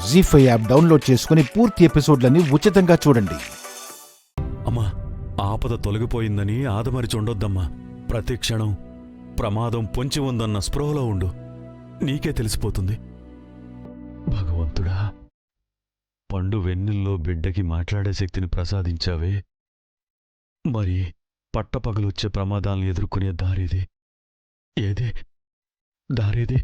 జీ5 app download చేసుకుని పూర్తి ఎపిసోడ్లని ఉచితంగా చూడండి. అమ్మా, ఆపద తొలగిపోయిందని ఆదమరిచి ఉండొద్దమ్మా. ప్రతి క్షణం ప్రమాదం పొంచి ఉందన్న స్పృహలో ఉండు. నీకే తెలిసిపోతుంది. భగవంతుడా, పండు వెన్నెల్లో బిడ్డకి మాట్లాడే శక్తిని ప్రసాదించావే, మరి పట్టపగలొచ్చే ప్రమాదాలను ఎదుర్కొనే దారేది? ఏది దారేది?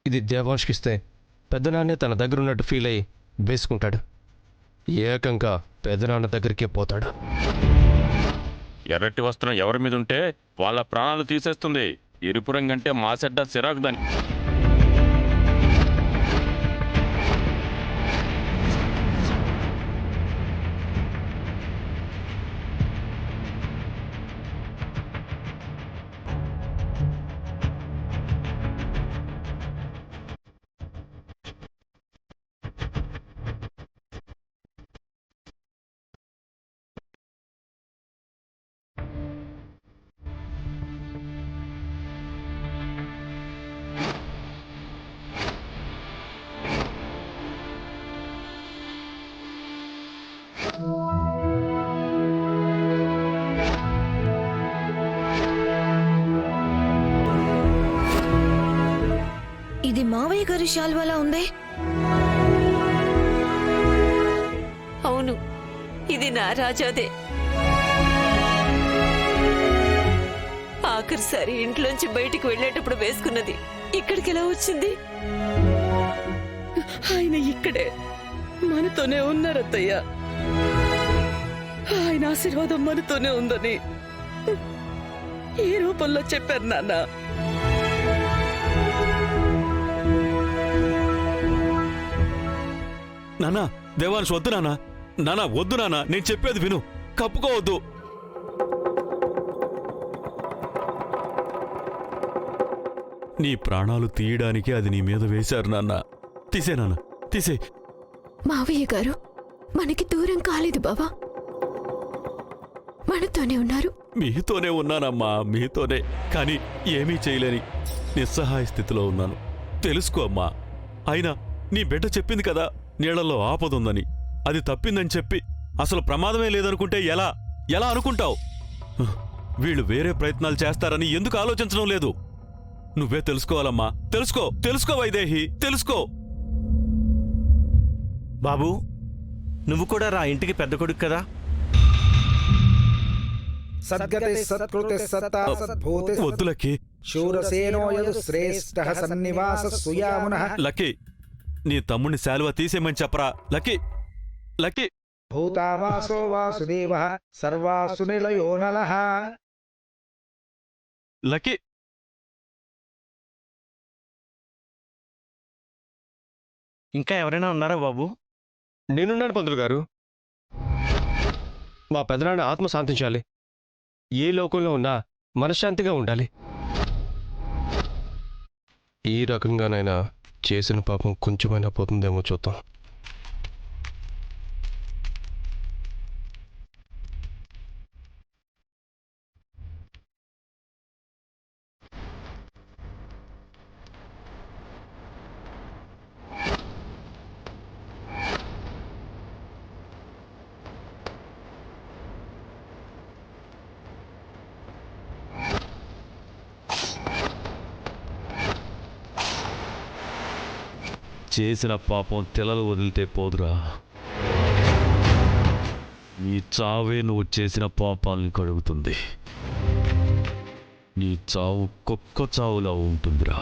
ఇది దేవాంష్కిస్తే పెద్దనాన్నే తన దగ్గరున్నట్టు ఫీల్ అయ్యి వేసుకుంటాడు. ఏకంగా పెద్దనాన్న దగ్గరికే పోతాడు. ఎర్రటి వస్త్రం ఎవరి మీద ఉంటే వాళ్ళ ప్రాణాలు తీసేస్తుంది. ఎరుపు రంగు అంటే మాసెడ్డ సిరాకు దాని. ఇది మావయ్య గారి శాల్వాలా ఉంది. అవును, ఇది నా రాజాదే. ఆఖరిసారి ఇంట్లోంచి బయటికి వెళ్ళేటప్పుడు వేసుకున్నది ఇక్కడికి ఎలా వచ్చింది? ఆయన ఇక్కడే మనతోనే ఉన్నారత్తయ్య. ఆయన ఆశీర్వాదం మనతోనే ఉందని ఏ రూపంలో చెప్పారు నాన్న. నానా, దేవాంశ్ వద్దు నానా. నానా వద్దు నానా, నేను చెప్పేది విను. కప్పుకోవద్దు. నీ ప్రాణాలు తీయడానికి అది నీ మీద వేశారు నాన్న. తీసే నాన్న, తీసే. మావయ్య గారు మనకి దూరం కాలేదు బావా, మనతోనే ఉన్నారు. మీతోనే ఉన్నానమ్మా, మీతోనే. కానీ ఏమీ చేయలేని నిస్సహాయ స్థితిలో ఉన్నాను. తెలుసుకో అమ్మా. అయినా నీ బిడ్డ చెప్పింది కదా, నీళ్లలో ఆపదుందని. అది తప్పిందని చెప్పి అసలు ప్రమాదమే లేదనుకుంటే ఎలా ఎలా అనుకుంటావు? వీళ్ళు వేరే ప్రయత్నాలు చేస్తారని ఎందుకు ఆలోచించడం లేదు? నువ్వే తెలుసుకోవాలమ్మా. తెలుసుకో వైదేహి, తెలుసుకో. బాబూ, నువ్వు కూడా రా. ఇంటికి పెద్ద కొడుకు కదా. వద్దు లక్కీ. లక్కీ, నీ తమ్ముని శాలువా తీసేయమని చెప్పరా. Lucky lucky. భూతావాసో వాసుదేవః సర్వాసు నిలయో నలః. లక్కీ, ఇంకా ఎవరైనా ఉన్నారా బాబు? నేనున్నాను పంతులు గారు. మా పెదనాన్న ఆత్మ శాంతించాలి. ఏ లోకంలో ఉన్నా మనశ్శాంతిగా ఉండాలి. ఈ రకంగానైనా చేసిన పాపం కొంచెమైనా పోతుందేమో చూద్దాం. చేసిన పాపం తెలలు వదిలితే పోదురా. నీ చావే నువ్వు చేసిన పాపాలను కడుగుతుంది. నీ చావు కుక్క చావులా ఉంటుందిరా.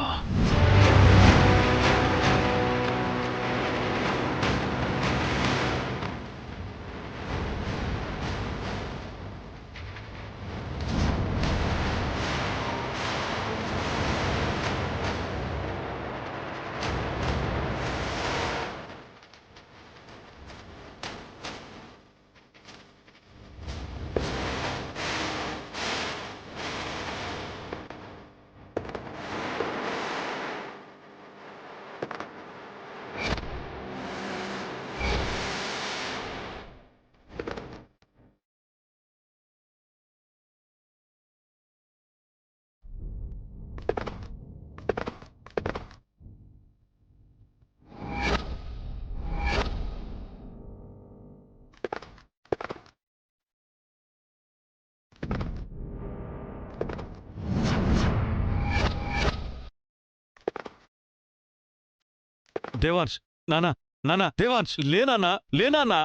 దేవాంశ్ నానా నానా దేవాంశ్ లేనానా లేనానా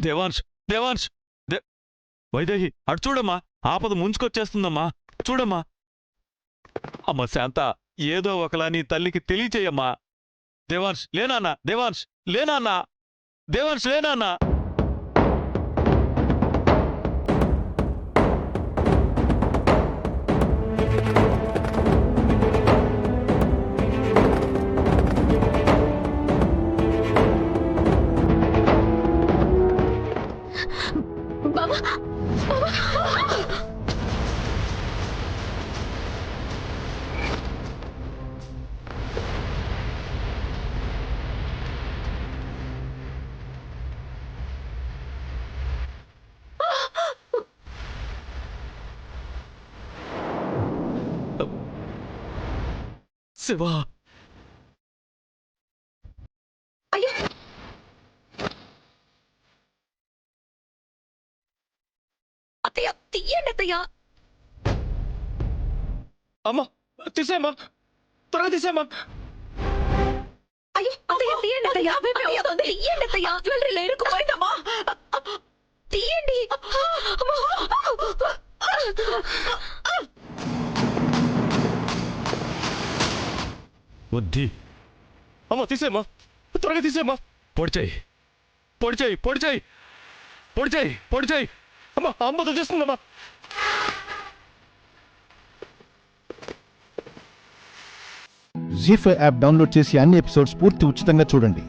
దేవాంశ్ దేవాంశ్ వైదేహి అటు చూడమ్మా ఆపద ముంచుకొచ్చేస్తుందమ్మా చూడమ్మా అమ్మ శాంత ఏదో ఒకలా నీ తల్లికి తెలియచేయమ్మా దేవాంశ్ లేనానా దేవాంశ్ లేనానా దేవాంశ్ లేనానా బావా శివా అయ్యో అత్తయ్య తీయండి అత్తయ్య. అమ్మా తీసేమ్మా, త్వరగా తీసేమ్మా. అయ్యో అత్తయ్య తీయండి అత్తయ్య. తీయండి అత్తయ్య. జ్యువెలరీలో ఇరుక్కుపోయిందమ్మా. తీయండి. వద్ది అమ్మా తీసేమ్మా, త్వరగా తీసేమ్మా. పొడిచేయి పొడిచేయి పొడిచేయి పొడిచేయి పొడిచేయి అమ్మా అమ్మతో చేస్తుందమ్మా. జీ5 యాప్ డౌన్లోడ్ చేసి అన్ని ఎపిసోడ్స్ పూర్తి ఉచితంగా చూడండి.